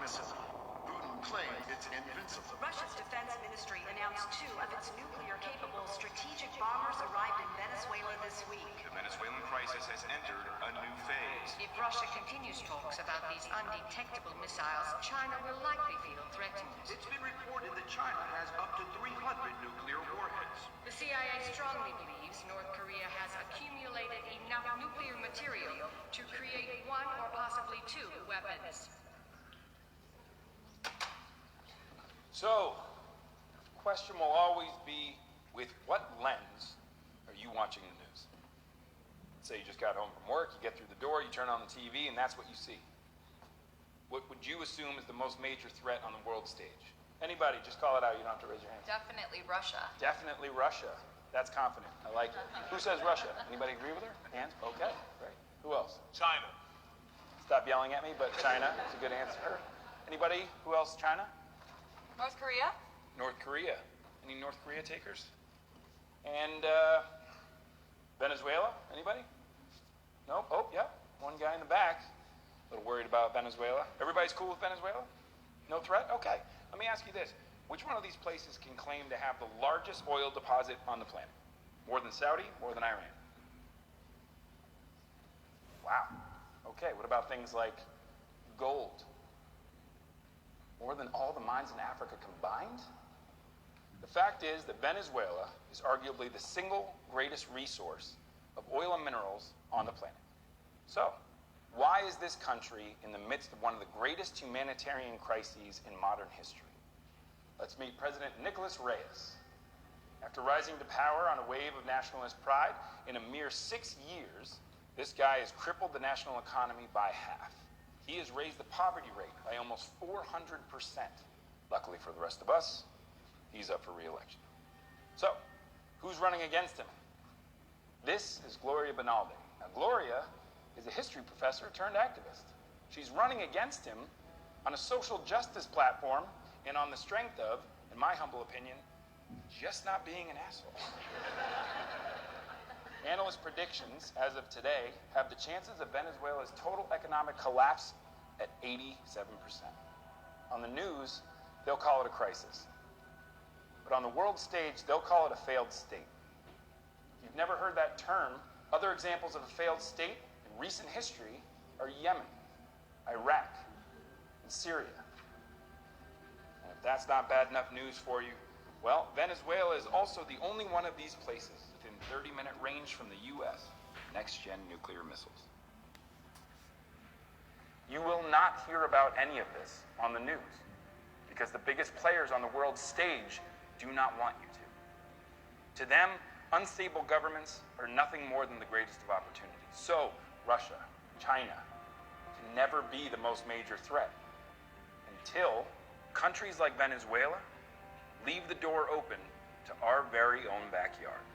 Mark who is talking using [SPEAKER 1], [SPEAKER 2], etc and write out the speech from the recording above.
[SPEAKER 1] missile. Putin claims it's invincible.
[SPEAKER 2] Russia's defense ministry announced 2 of its nuclear-capable strategic bombers arrived in Venezuela this week.
[SPEAKER 3] The Venezuelan crisis has entered a new phase.
[SPEAKER 4] If Russia continues talks about these undetectable missiles, China will likely feel threatened.
[SPEAKER 5] It's been reported that China has up to 300 nuclear warheads.
[SPEAKER 4] The CIA strongly believes North Korea has accumulated enough nuclear material to create 1 or possibly 2 weapons.
[SPEAKER 6] So, the question will always be, with what lens are you watching the news? Say you just got home from work, you get through the door, you turn on the TV, and that's what you see. What would you assume is the most major threat on the world stage? Anybody, just call it out, you don't have to raise your hand.
[SPEAKER 7] Definitely Russia.
[SPEAKER 6] Definitely Russia. That's confident. I like it. Who says Russia? Anybody agree with her? Hands? Okay, great. Who else?
[SPEAKER 1] China.
[SPEAKER 6] Stop yelling at me, but China is a good answer. Anybody? Who else? China?
[SPEAKER 7] North Korea?
[SPEAKER 6] North Korea. Any North Korea takers? And Venezuela? Anybody? Nope. Oh, yeah. One guy in the back. A little worried about Venezuela. Everybody's cool with Venezuela? No threat? Okay. Let me ask you this. Which one of these places can claim to have the largest oil deposit on the planet? More than Saudi? More than Iran? Wow. Okay, what about things like gold? More than all the mines in Africa combined? The fact is that Venezuela is arguably the single greatest resource of oil and minerals on the planet. So, why is this country in the midst of one of the greatest humanitarian crises in modern history? Let's meet President Nicolas Reyes. After rising to power on a wave of nationalist pride, in a mere 6 years, this guy has crippled the national economy by half. He has raised the poverty rate by almost 400%. Luckily for the rest of us, he's up for re-election. So, who's running against him? This is Gloria Bonalde. Now, Gloria is a history professor turned activist. She's running against him on a social justice platform and on the strength of, in my humble opinion, just not being an asshole. Analyst predictions, as of today, have the chances of Venezuela's total economic collapse at 87%. On the news, they'll call it a crisis. But on the world stage, they'll call it a failed state. If you've never heard that term, other examples of a failed state in recent history are Yemen, Iraq, and Syria. And if that's not bad enough news for you, well, Venezuela is also the only one of these places within 30-minute range from the U.S. next-gen nuclear missiles. You will not hear about any of this on the news because the biggest players on the world stage do not want you to. To them, unstable governments are nothing more than the greatest of opportunities. So, Russia, China, can never be the most major threat until countries like Venezuela leave the door open to our very own backyard.